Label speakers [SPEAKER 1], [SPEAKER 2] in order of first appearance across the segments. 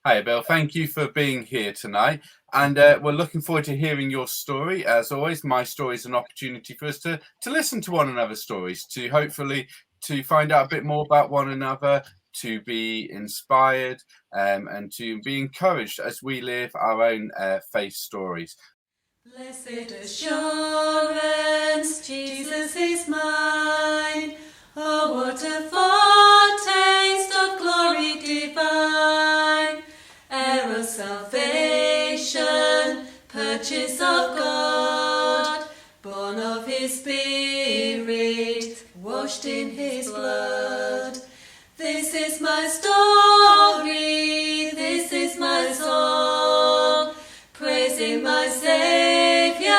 [SPEAKER 1] Hi, Bill. Thank you for being here tonight. And we're looking forward to hearing your story. As always, my story is an opportunity for us to listen to one another's stories, to hopefully to find out a bit more about one another, to be inspired and to be encouraged as we live our own faith stories.
[SPEAKER 2] Blessed assurance, Jesus is mine. Oh, what a foretaste of glory divine. Heir of salvation, purchase of God, born of his Spirit, washed in his blood. This is my story, this is my song, praising my Saviour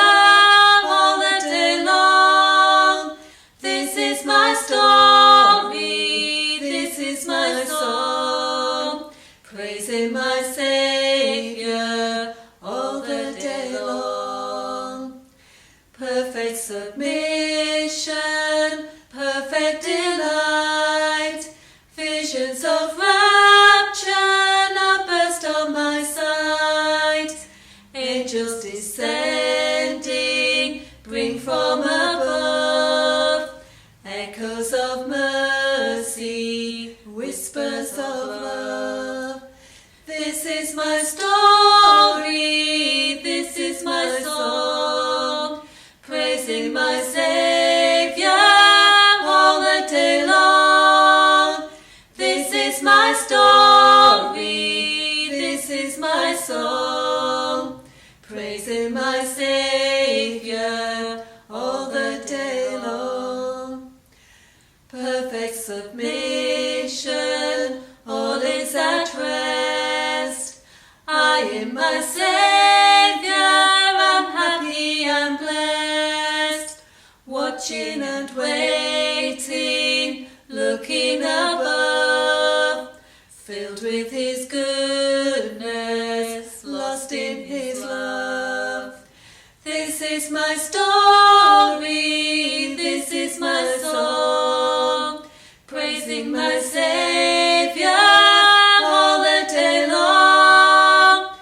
[SPEAKER 2] all the day long. This is my story, this is my song, praising my Saviour all the day long. Perfect submission, perfect delight, visions of rapture now burst on my sight. Angels descending bring from above echoes of mercy, whispers of love. This is my story, this is my song, praising my Saviour all the day long. This is my story, this is my song, praising my Saviour all the day long. Perfect submission, all is at rest. I in my Saviour am happy and blessed, watching and waiting, looking above, filled with his goodness, lost in his love. This is my story, this is my song, praising my Saviour all the day long.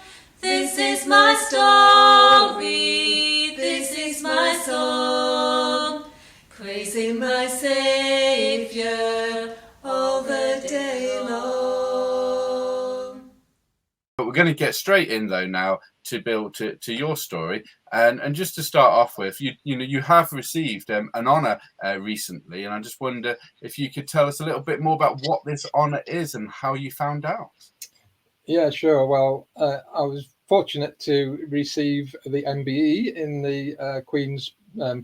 [SPEAKER 2] This is my story, this is my song, praising my Saviour all the day long.
[SPEAKER 1] But we're going to get straight in though now to Bill to your story, and just to start off with, you have received an honour recently, and I just wonder if you could tell us a little bit more about what this honour is and how you found out.
[SPEAKER 3] Yeah, sure. Well, I was fortunate to receive the MBE in the Queen's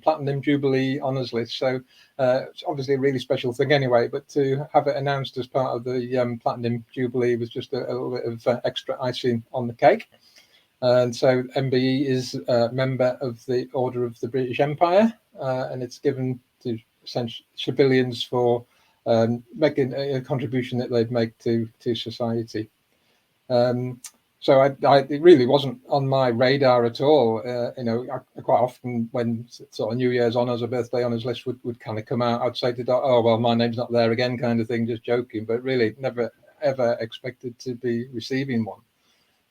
[SPEAKER 3] Platinum Jubilee Honours List. So it's obviously a really special thing anyway, but to have it announced as part of the Platinum Jubilee was just a little bit of extra icing on the cake. And so MBE is a member of the Order of the British Empire, and it's given to civilians for making a contribution that they'd make to society. So it really wasn't on my radar at all. I quite often, when sort of New Year's honours or birthday honours list would kind of come out, I'd say to Doc, oh, well, my name's not there again, kind of thing, just joking, but really never, ever expected to be receiving one.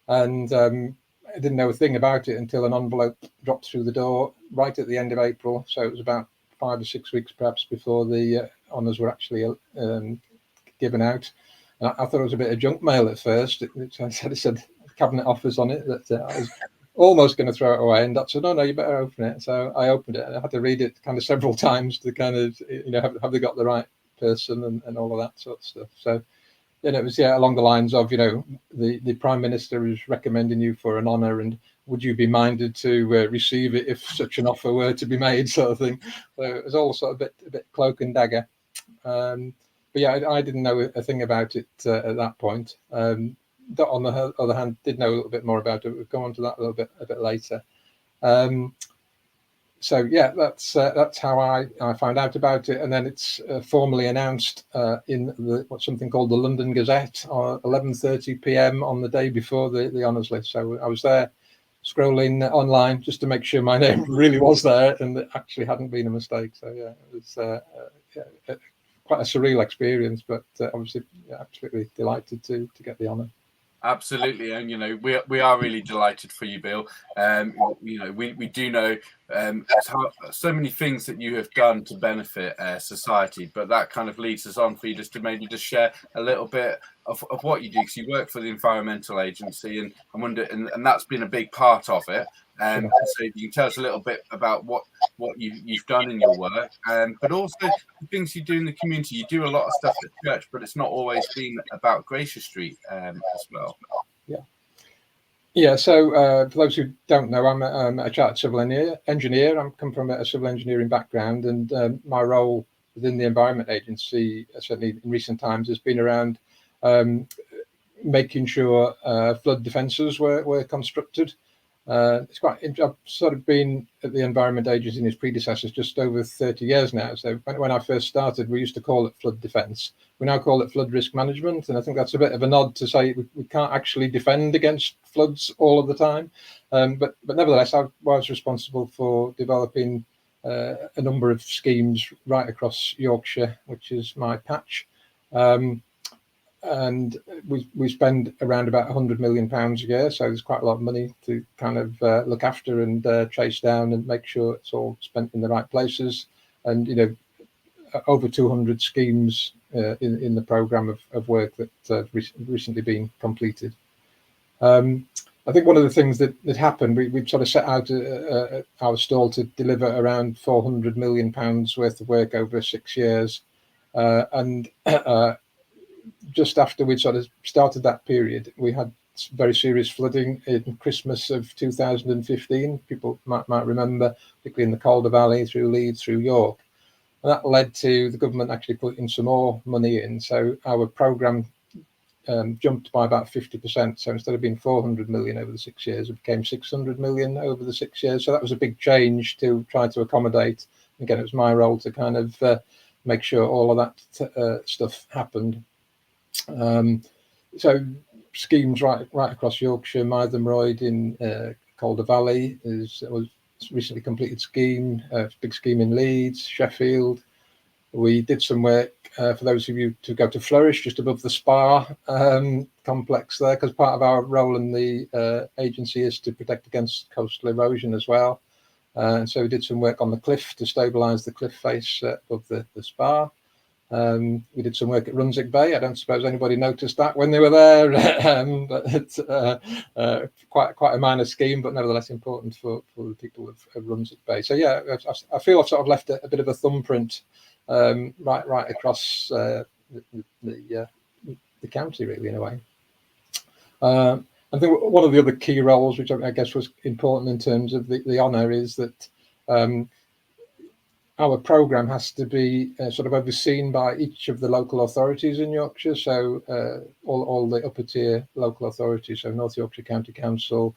[SPEAKER 3] And I didn't know a thing about it until an envelope dropped through the door right at the end of April. So it was about 5 or 6 weeks perhaps before the honours were actually given out. I thought it was a bit of junk mail at first. It said cabinet offers on it that I was almost going to throw it away. And Doc said, no, you better open it. So I opened it. I had to read it kind of several times to kind of, have they got the right person and all of that sort of stuff. So it was along the lines of, the Prime Minister is recommending you for an honour, and would you be minded to receive it if such an offer were to be made, sort of thing. So it was all sort of a bit cloak and dagger. But yeah, I didn't know a thing about it at that point. That, on the other hand, did know a little bit more about it. We'll go on to that a bit later. So yeah, that's how I found out about it, and then it's formally announced in what's something called the London Gazette on 11:30 p.m. on the day before the honours list. So I was there scrolling online just to make sure my name really was there and it actually hadn't been a mistake. So yeah, it was quite a surreal experience, but obviously absolutely delighted to get the honour.
[SPEAKER 1] Absolutely, and we are really delighted for you, Bill. We do know so many things that you have done to benefit society, but that kind of leads us on for you just to maybe just share a little bit of what you do, because you work for the Environmental Agency, and I wonder, and that's been a big part of it. So if you can tell us a little bit about what you've done in your work, but also the things you do in the community. You do a lot of stuff at church, but it's not always been about Gracia Street as well.
[SPEAKER 3] Yeah. So for those who don't know, I'm a chartered civil engineer. I come from a civil engineering background, and my role within the Environment Agency, certainly in recent times, has been around making sure flood defences were constructed. It's quite. I've sort of been at the Environment Agency and its predecessors just over 30 years now. So when I first started, we used to call it flood defence. We now call it flood risk management, and I think that's a bit of a nod to say we can't actually defend against floods all of the time. But nevertheless, I was responsible for developing a number of schemes right across Yorkshire, which is my patch. And we spend around about £100 million a year, so there's quite a lot of money to kind of look after and chase down and make sure it's all spent in the right places. And over 200 schemes in the programme of work that recently been completed. I think one of the things that happened, we sort of set out our stall to deliver around £400 million worth of work over 6 years, and just after we'd sort of started that period, we had very serious flooding in Christmas of 2015. People might remember, particularly in the Calder Valley, through Leeds, through York. And that led to the government actually putting some more money in. So our programme jumped by about 50%. So instead of being 400 million over the 6 years, it became 600 million over the 6 years. So that was a big change to try to accommodate. Again, it was my role to kind of make sure all of that stuff happened. So schemes right across Yorkshire, Mytholmroyd in Calder Valley was recently completed scheme, big scheme in Leeds, Sheffield. We did some work for those of you to go to Flourish, just above the Spa complex there, because part of our role in the agency is to protect against coastal erosion as well. And so we did some work on the cliff to stabilise the cliff face above the Spa. We did some work at Runswick Bay. I don't suppose anybody noticed that when they were there, but it's quite a minor scheme, but nevertheless important for the people of Runswick Bay. So yeah, I feel I've sort of left a bit of a thumbprint right across the county, really, in a way. I think one of the other key roles, which I guess was important in terms of the honour, is that our programme has to be sort of overseen by each of the local authorities in Yorkshire. So all the upper tier local authorities, so North Yorkshire County Council,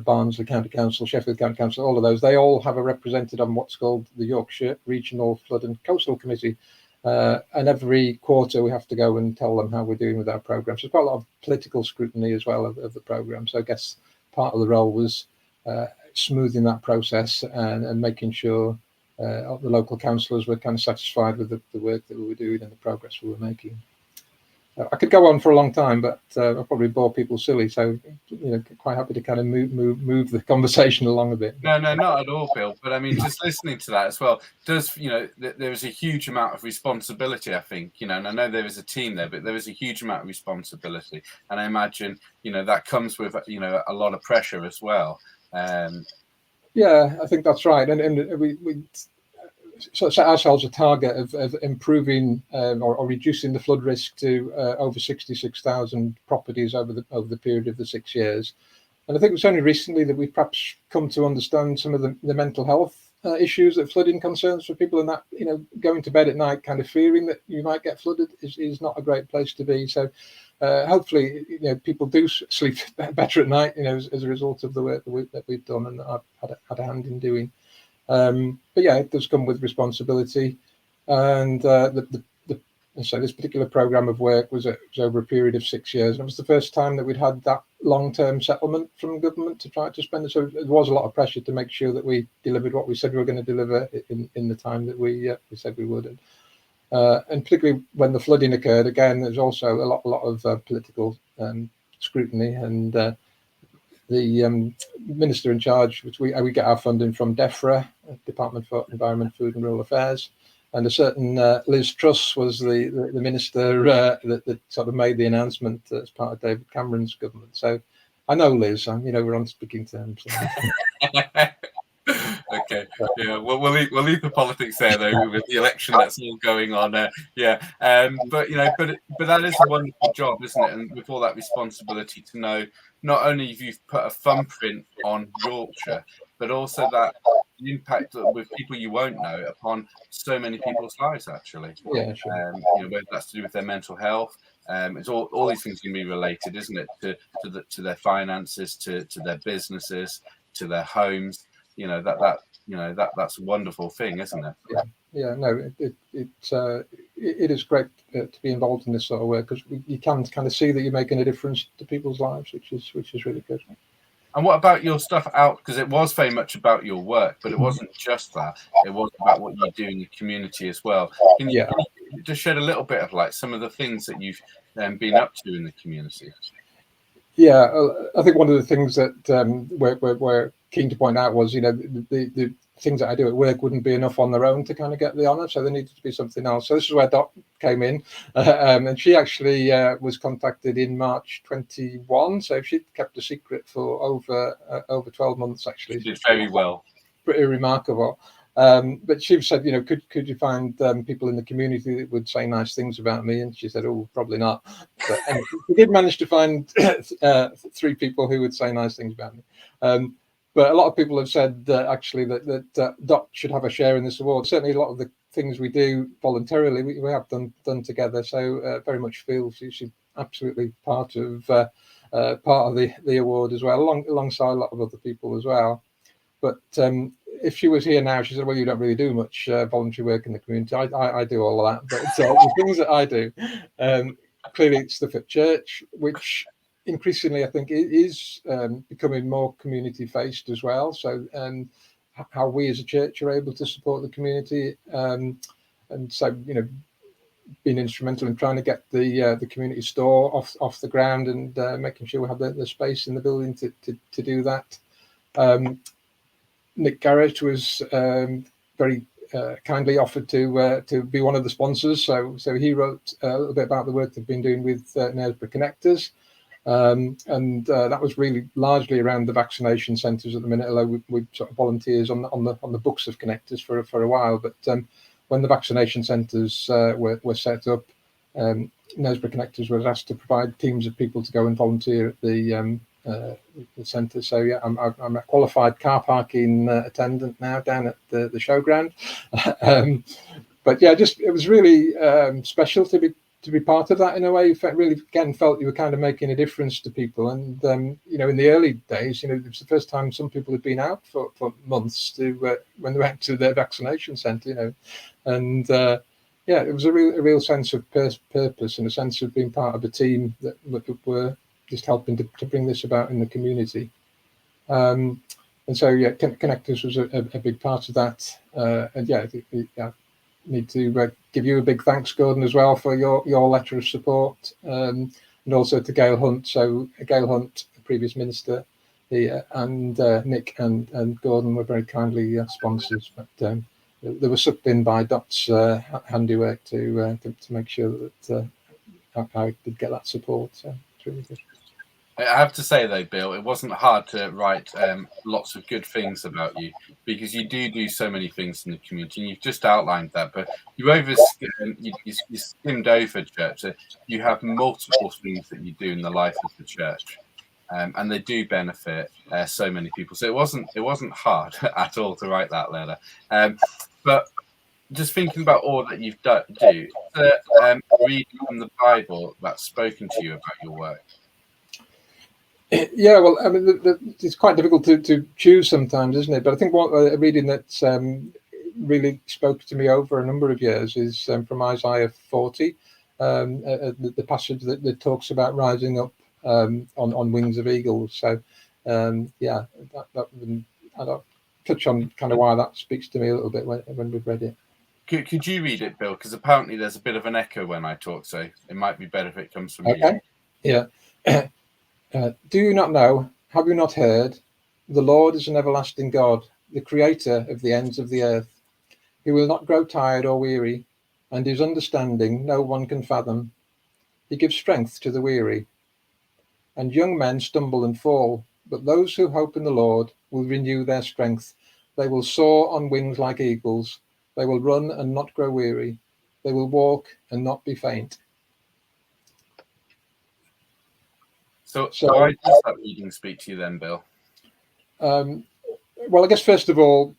[SPEAKER 3] Barnsley County Council, Sheffield County Council, all of those, they all have a representative on what's called the Yorkshire Regional Flood and Coastal Committee. And every quarter we have to go and tell them how we're doing with our programme. So there's quite a lot of political scrutiny as well of the programme. So I guess part of the role was smoothing that process and making sure the local councillors were kind of satisfied with the work that we were doing and the progress we were making. I could go on for a long time, but I'll probably bore people silly. So, quite happy to kind of move the conversation along a bit.
[SPEAKER 1] No, not at all, Bill. But I mean, just listening to that as well does, there is a huge amount of responsibility, I think, and I know there is a team there, but there is a huge amount of responsibility. And I imagine, that comes with, a lot of pressure as well.
[SPEAKER 3] Yeah, I think that's right. And we sort of set ourselves a target of improving or reducing the flood risk to over 66,000 properties over the period of the 6 years. And I think it's only recently that we've perhaps come to understand some of the mental health issues, that flooding concerns for people, and that, you know, going to bed at night kind of fearing that you might get flooded is not a great place to be. So hopefully, you know, people do sleep better at night, you know, as a result of the work that we've done and that I've had a hand in doing. But yeah, it does come with responsibility, and so this particular program of work was over a period of 6 years, and it was the first time that we'd had that long-term settlement from government to try to spend it. So there was a lot of pressure to make sure that we delivered what we said we were going to deliver in the time that we said we would. And particularly when the flooding occurred, again, there's also a lot of political scrutiny, and the minister in charge, which we get our funding from DEFRA, Department for Environment, Food and Rural Affairs, and a certain Liz Truss was the minister that sort of made the announcement as part of David Cameron's government. So I know Liz, you know, we're on speaking terms.
[SPEAKER 1] Okay, yeah, we'll leave the politics there though, with the election that's all going on. But you know, but that is a wonderful job, isn't it? And with all that responsibility to know not only if you've put a thumbprint on Yorkshire, but also that the impact with people you won't know upon so many people's lives, actually.
[SPEAKER 3] Yeah, sure.
[SPEAKER 1] You know, whether that's to do with their mental health, it's all these things can be related, isn't it, to their finances, to their businesses, to their homes. You know, that's a wonderful thing, isn't it?
[SPEAKER 3] Yeah, no, it is great to be involved in this sort of work, because you can kind of see that you're making a difference to people's lives, which is really good.
[SPEAKER 1] And what about your stuff out? Because it was very much about your work, but it wasn't just that. It was about what you do in the community as well. Can you just shed a little bit of light, some of the things that you've been up to in the community?
[SPEAKER 3] Yeah, I think one of the things that we're keen to point out was, you know, the things that I do at work wouldn't be enough on their own to kind of get the honour, so there needed to be something else. So this is where Dot came in, and she actually was contacted in March 21. So she kept a secret for over 12 months. Actually,
[SPEAKER 1] she did very well.
[SPEAKER 3] Pretty remarkable. But she said, you know, could you find people in the community that would say nice things about me? And she said, oh, probably not. But we did manage to find 3 people who would say nice things about me. But a lot of people have said actually that Dot should have a share in this award. Certainly, a lot of the things we do voluntarily, we have done together. So very much feel she's absolutely part of the award as well, alongside a lot of other people as well. But if she was here now, she said, well, you don't really do much voluntary work in the community. I do all of that. But the things that I do, clearly it's stuff at church, which increasingly I think is becoming more community-faced as well. So how we as a church are able to support the community. And so, you know, being instrumental in trying to get the community store off the ground, and making sure we have the space in the building to do that. Nick Garrett was very kindly offered to be one of the sponsors. So he wrote a little bit about the work they've been doing with Knaresborough Connectors. And that was really largely around the vaccination centres at the minute, although we sort of volunteers on the books of Connectors for a while. But when the vaccination centres were set up, Knaresborough Connectors was asked to provide teams of people to go and volunteer at the centre. So yeah, I'm a qualified car parking attendant now down at the showground. But yeah, it was really special to be part of that in a way. You felt you were kind of making a difference to people. And you know, in the early days, you know, it was the first time some people had been out for months when they went to their vaccination centre, you know. And yeah, it was a real sense of purpose and a sense of being part of a team that were just helping to bring this about in the community. And so yeah, Connectors was a big part of that. And yeah, I need to give you a big thanks, Gordon, as well, for your letter of support, and also to Gail Hunt. So Gail Hunt, the previous minister, and Nick and Gordon were very kindly sponsors, but they were sucked in by Dot's handiwork to make sure that I did get that support. So it's really good.
[SPEAKER 1] I have to say though, Bill, it wasn't hard to write lots of good things about you, because you do so many things in the community, and you've just outlined that. But you skimmed over church. So you have multiple things that you do in the life of the church. and they do benefit so many people. So it wasn't hard at all to write that letter. But just thinking about all that you've reading from the Bible that's spoken to you about your work.
[SPEAKER 3] Yeah, well, I mean, it's quite difficult to choose sometimes, isn't it? But I think a reading that's really spoke to me over a number of years is from Isaiah 40, the passage that talks about rising up on wings of eagles. So, yeah, I'll touch on kind of why that speaks to me a little bit when we've read it.
[SPEAKER 1] Could you read it, Bill? Because apparently there's a bit of an echo when I talk, so it might be better if it comes from you.
[SPEAKER 3] Yeah. Do you not know? Have you not heard? The Lord is an everlasting God, the creator of the ends of the earth. He will not grow tired or weary, and his understanding no one can fathom. He gives strength to the weary, and young men stumble and fall, but those who hope in the Lord will renew their strength. They will soar on wings like eagles. They will run and not grow weary. They will walk and not be faint.
[SPEAKER 1] So why does that reading speak to you then, Bill?
[SPEAKER 3] Well, I guess first of all,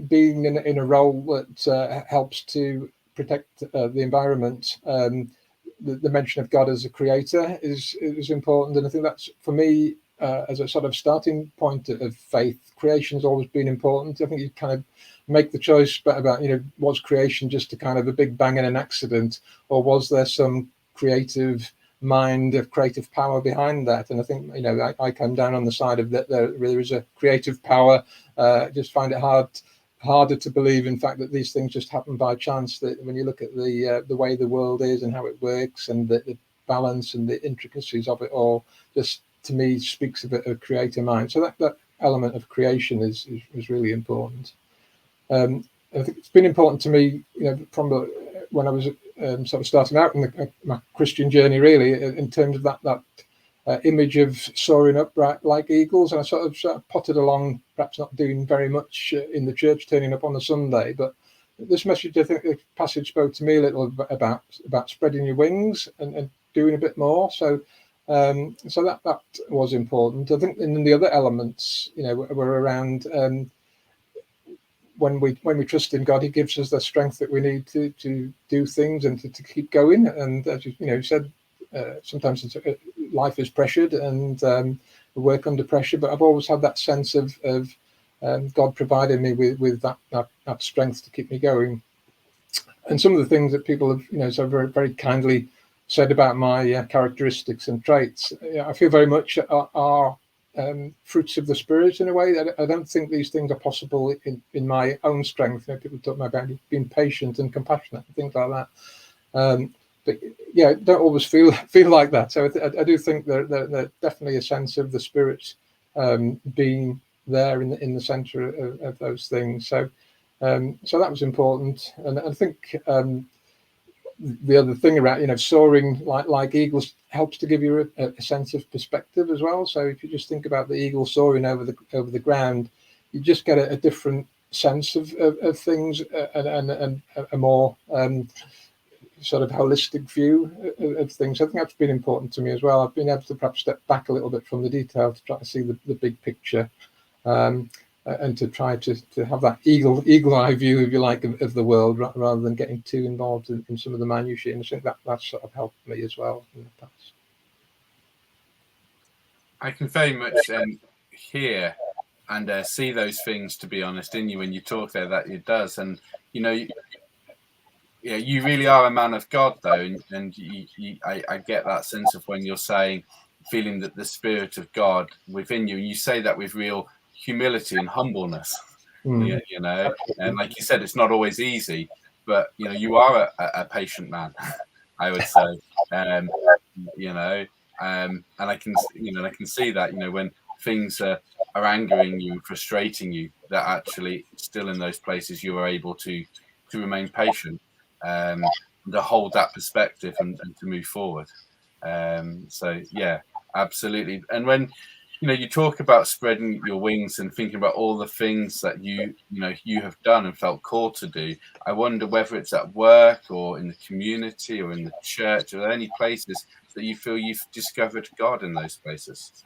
[SPEAKER 3] being in a role that helps to protect the environment, the mention of God as a creator is important, and I think that's, for me, as a sort of starting point of faith, creation has always been important. I think you kind of make the choice about, was creation just a kind of a big bang and an accident, or was there some creative mind of creative power behind that? And I think, I come down on the side of that there really is a creative power. Just find it harder to believe, in fact, that these things just happen by chance. That when you look at the way the world is and how it works, and the balance and the intricacies of it all, just to me speaks of a creator mind. So that element of creation is really important. I think it's been important to me, from when I was sort of starting out in my Christian journey, really, in terms of that image of soaring upright like eagles. And I sort of potted along, perhaps not doing very much in the church, turning up on a Sunday. But this message, I think the passage spoke to me a little about spreading your wings and doing a bit more. So that was important. I think, and then the other elements, were around when we trust in God, He gives us the strength that we need to do things and to keep going. And as you said, sometimes life is pressured and we work under pressure. But I've always had that sense of God providing me with that strength to keep me going. And some of the things that people have so very, very kindly said about my characteristics and traits, I feel very much are fruits of the Spirit in a way. I don't think these things are possible in my own strength. People talk about being patient and compassionate and things like that. But yeah, don't always feel like that. So I do think there's definitely a sense of the Spirit being there in the centre of those things. So that was important, and I think the other thing about soaring like eagles helps to give you a sense of perspective as well. So if you just think about the eagle soaring over the ground, you just get a different sense of things and a more sort of holistic view of things. I think that's been important to me as well. I've been able to perhaps step back a little bit from the detail to try to see the big picture. And to try to have that eagle eye view, if you like, of the world, rather than getting too involved in some of the minutiae. And I think that's sort of helped me as well in the past.
[SPEAKER 1] I can very much hear and see those things, to be honest, in you when you talk there, that it does. And you really are a man of God, though, and I get that sense of when you're feeling that the Spirit of God within you, and you say that with real humility and humbleness. And like you said, it's not always easy, but you are a patient man, I would say. And I can see that when things are angering you and frustrating you, that actually still in those places you are able to remain patient, and to hold that perspective and to move forward. So yeah, absolutely. And when you talk about spreading your wings and thinking about all the things that you have done and felt called to do, I wonder whether it's at work or in the community or in the church, or any places that you feel you've discovered God in those places.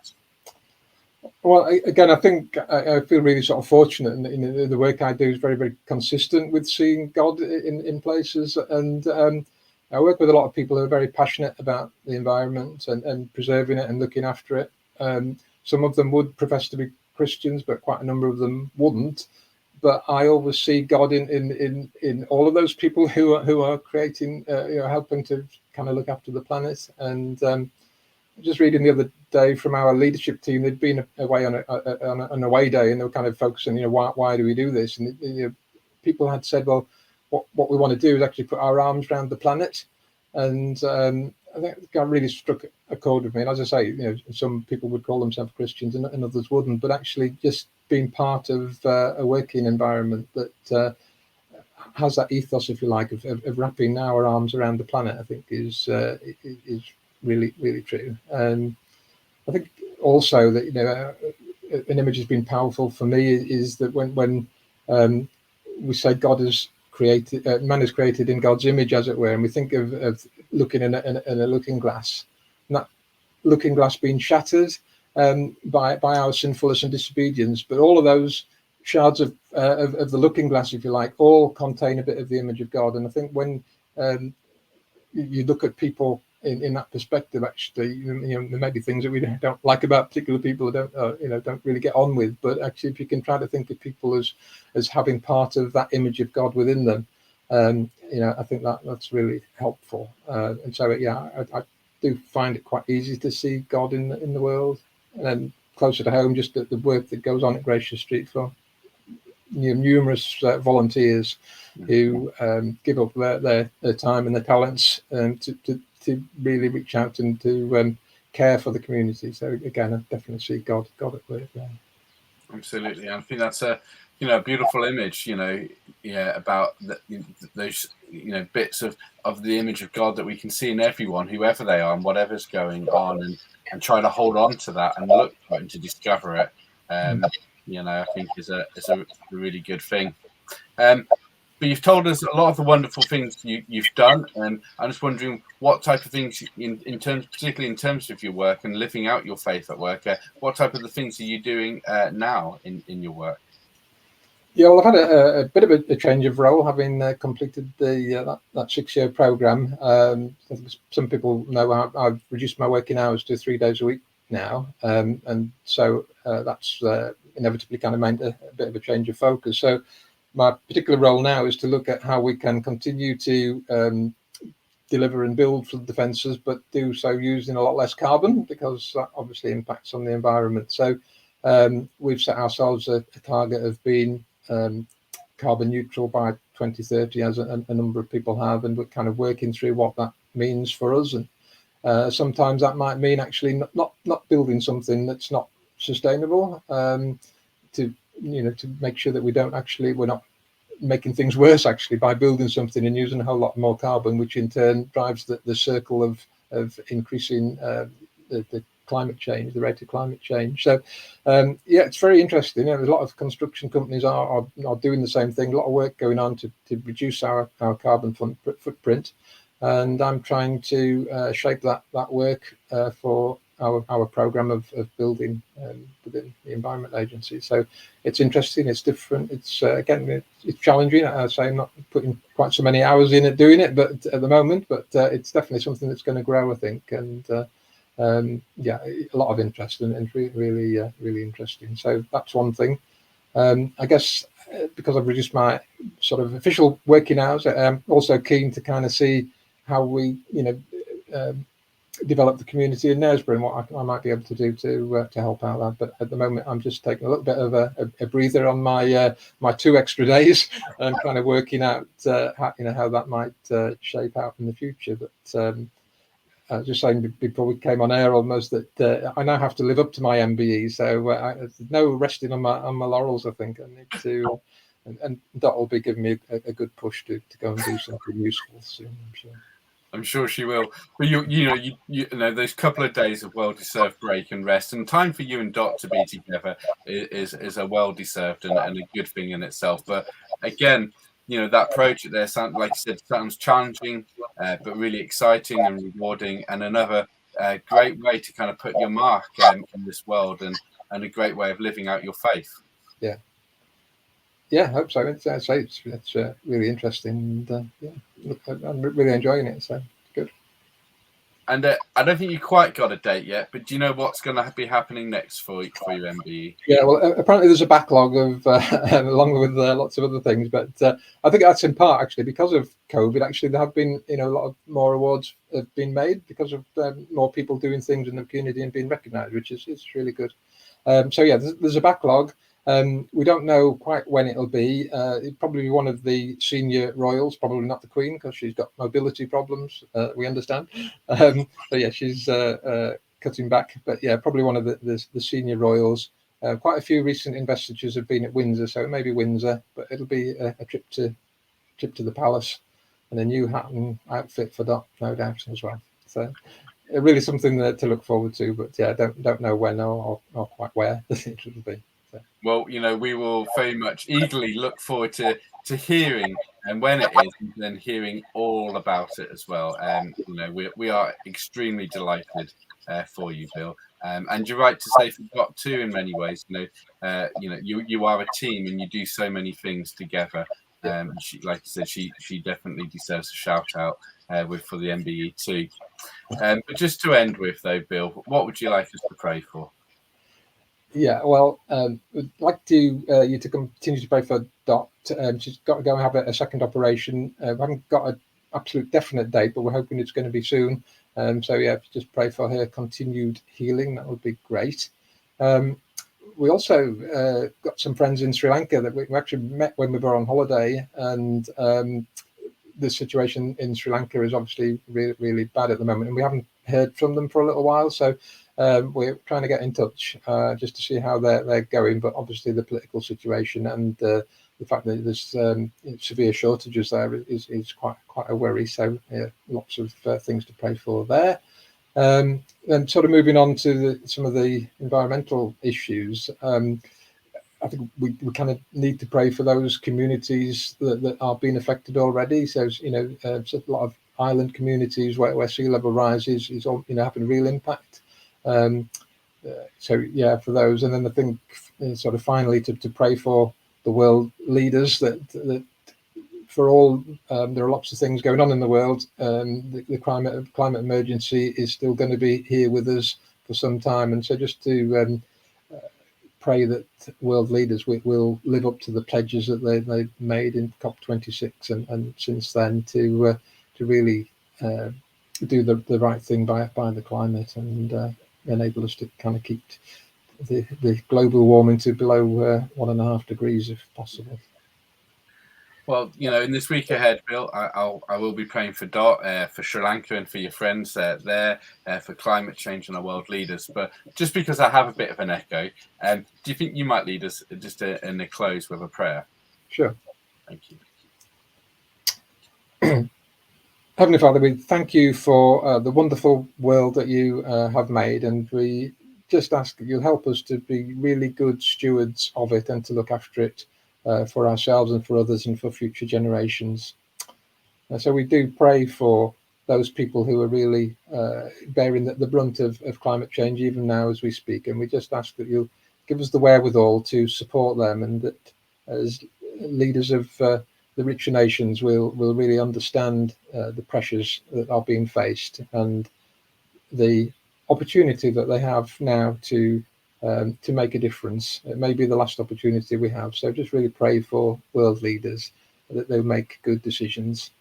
[SPEAKER 3] Well, again, I think I feel really sort of fortunate, and the work I do is very, very consistent with seeing God in places. And I work with a lot of people who are very passionate about the environment and preserving it and looking after it. Some of them would profess to be Christians, but quite a number of them wouldn't. But I always see God in all of those people who are creating, helping to kind of look after the planet. And just reading the other day from our leadership team, they'd been away on an away day, and they were kind of focusing, why do we do this? And people had said, well, what we want to do is actually put our arms around the planet. And I think that really struck a chord with me. And as I say, some people would call themselves Christians and others wouldn't, but actually just being part of a working environment that has that ethos, if you like, of wrapping our arms around the planet, I think is really, really true. And I think also that an image has been powerful for me is that when we say God has created, man is created in God's image, as it were, and we think of looking in a looking glass, and that looking glass being shattered by our sinfulness and disobedience, but all of those shards of the looking glass, if you like, all contain a bit of the image of God. And I think when you look at people in that perspective, actually, there may be things that we don't like about particular people who don't really get on with, but actually, if you can try to think of people as having part of that image of God within them, I think that's really helpful. And so, I do find it quite easy to see God in the world, and then closer to home, just the work that goes on at Gracious Street for numerous volunteers who give up their time and their talents to really reach out and to care for the community. So again, I definitely see God at work there.
[SPEAKER 1] Absolutely, I think that's a beautiful image. About those bits of the image of God that we can see in everyone, whoever they are, and whatever's going on, and try to hold on to that and look for it and to discover it. I think is a really good thing. But you've told us a lot of the wonderful things you've done, and I'm just wondering what type of things, particularly in terms of your work and living out your faith at work, what type of the things are you doing now in your work?
[SPEAKER 3] Yeah, well, I've had a bit of a change of role, having completed that 6-year program. Some people know I've reduced my working hours to 3 days a week now, and so that's inevitably kind of meant a bit of a change of focus. So my particular role now is to look at how we can continue to deliver and build for the defences, but do so using a lot less carbon, because that obviously impacts on the environment. So we've set ourselves a target of being carbon neutral by 2030, as a number of people have, and we're kind of working through what that means for us. And sometimes that might mean actually not building something that's not sustainable, to make sure that we're not making things worse actually by building something and using a whole lot more carbon, which in turn drives the circle of increasing the climate change, the rate of climate change. So it's very interesting. There's a lot of construction companies are doing the same thing. A lot of work going on to reduce our carbon footprint, and I'm trying to shape that work for our program of building within the Environment Agency. So it's interesting, it's different, it's again, it's challenging. I say I'm not putting quite so many hours in at doing it, but at the moment, but it's definitely something that's going to grow, I think, and a lot of interest, and really interesting. So that's one thing. I guess because I've reduced my sort of official working hours, I'm also keen to kind of see how we develop the community in Knaresborough and what I might be able to do to help out that. But at the moment, I'm just taking a little bit of a breather on my 2 extra days and kind of working out how that might shape out in the future. But I was just saying before we came on air almost that I now have to live up to my MBE, so there's no resting on my laurels. I think I need to, and that will be giving me a good push to go and do something useful soon, I'm sure.
[SPEAKER 1] I'm sure she will. But you know, those couple of days of well-deserved break and rest, and time for you and Dot to be together is a well-deserved and a good thing in itself. But again, that project there sounds, like you said, sounds challenging, but really exciting and rewarding, and another great way to kind of put your mark in this world and and a great way of living out your faith.
[SPEAKER 3] Yeah, I hope so. It's really interesting, and I'm really enjoying it. So good.
[SPEAKER 1] And I don't think you quite got a date yet, but do you know what's going to be happening next for your MBE?
[SPEAKER 3] Yeah, well, apparently there's a backlog of, along with lots of other things, but I think that's in part actually because of COVID. Actually, there have been, a lot of more awards have been made because of more people doing things in the community and being recognised, which is really good. So yeah, there's a backlog. We don't know quite when it'll be. It'll probably be one of the senior royals, probably not the Queen because she's got mobility problems. We understand. But yeah, she's cutting back. But yeah, probably one of the senior royals. Quite a few recent investitures have been at Windsor, so it may be Windsor, but it'll be a trip to the palace and a new hat and outfit for Dot, no doubt as well. So really something to look forward to. But yeah, don't know when or quite where it will be.
[SPEAKER 1] Well, we will very much eagerly look forward to hearing and when it is, and then hearing all about it as well. We are extremely delighted for you, Bill. And you're right to say for Dot too, in many ways. You are a team and you do so many things together. She, like you said, she definitely deserves a shout out for the MBE too. But just to end with, though, Bill, what would you like us to pray for?
[SPEAKER 3] Yeah, well, we'd like you to continue to pray for Dot. She's got to go and have a second operation. We haven't got an absolute definite date, but we're hoping it's going to be soon. So yeah, just pray for her continued healing. That would be great. We also got some friends in Sri Lanka that we actually met when we were on holiday, and the situation in Sri Lanka is obviously really, really bad at the moment, and we haven't heard from them for a little while. So we're trying to get in touch just to see how they're going. But obviously the political situation and the fact that there's severe shortages there is quite a worry. So yeah, lots of things to pray for there. And sort of moving on to some of the environmental issues. I think we kind of need to pray for those communities that are being affected already. So a lot of island communities where sea level rise is having a real impact. So yeah, for those, and then I think sort of finally to pray for the world leaders that for all there are lots of things going on in the world. The climate emergency is still going to be here with us for some time, and so just to pray that world leaders will live up to the pledges that they made in COP26 and since then to really do the right thing by the climate and enable us to kind of keep the global warming to below 1.5 degrees if possible.
[SPEAKER 1] Well, in this week ahead, Bill, I will be praying for Dot, for Sri Lanka, and for your friends there, for climate change and our world leaders. But just because I have a bit of an echo, do you think you might lead us just in a close with a prayer?
[SPEAKER 3] Sure.
[SPEAKER 1] Thank you.
[SPEAKER 3] Heavenly Father, we thank you for the wonderful world that you have made, and we just ask that you'll help us to be really good stewards of it and to look after it for ourselves and for others and for future generations. So we do pray for those people who are really bearing the brunt of climate change even now as we speak, and we just ask that you'll give us the wherewithal to support them, and that as leaders of the richer nations will really understand the pressures that are being faced and the opportunity that they have now to make a difference. It may be the last opportunity we have. So just really pray for world leaders that they'll make good decisions.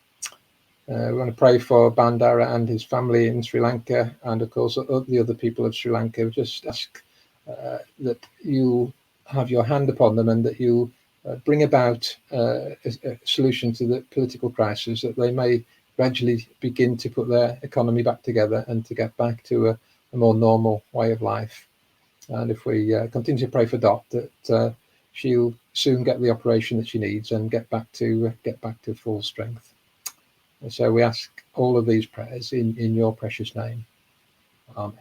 [SPEAKER 3] We want to pray for Bandara and his family in Sri Lanka, and of course the other people of Sri Lanka. Just ask that you have your hand upon them and that you bring about a solution to the political crisis, that they may gradually begin to put their economy back together and to get back to a more normal way of life. And if we continue to pray for Dot, that she'll soon get the operation that she needs and get back to full strength. And so we ask all of these prayers in your precious name. Amen.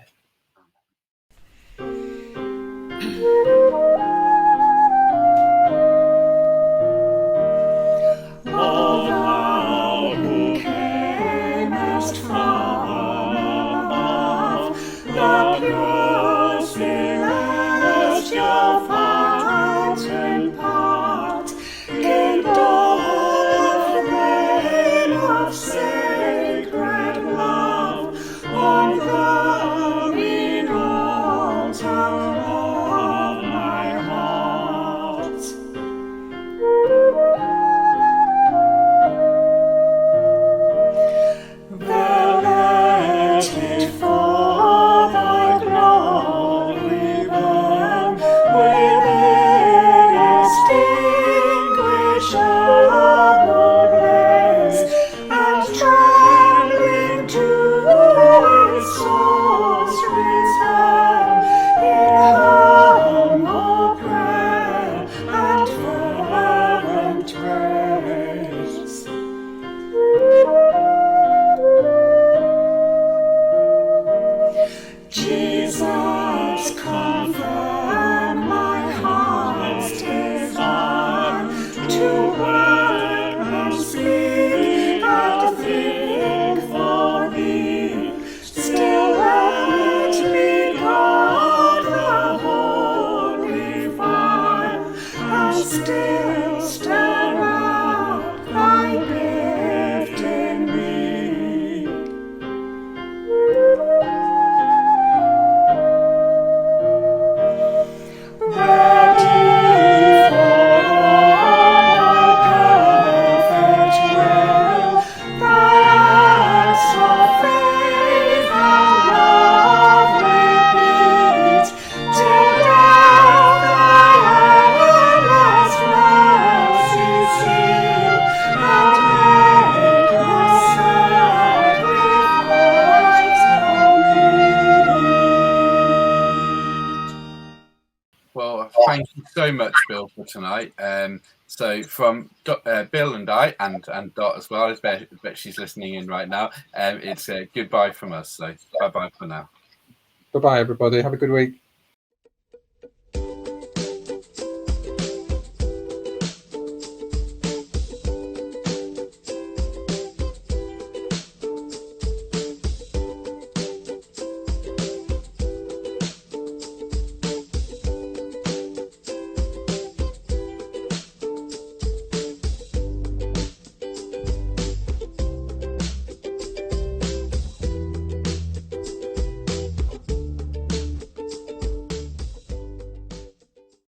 [SPEAKER 1] thank you so much, Bill, for tonight. So from Bill and I, and Dot as well, I bet she's listening in right now. It's goodbye from us. So bye-bye for now.
[SPEAKER 3] Bye-bye, everybody. Have a good week.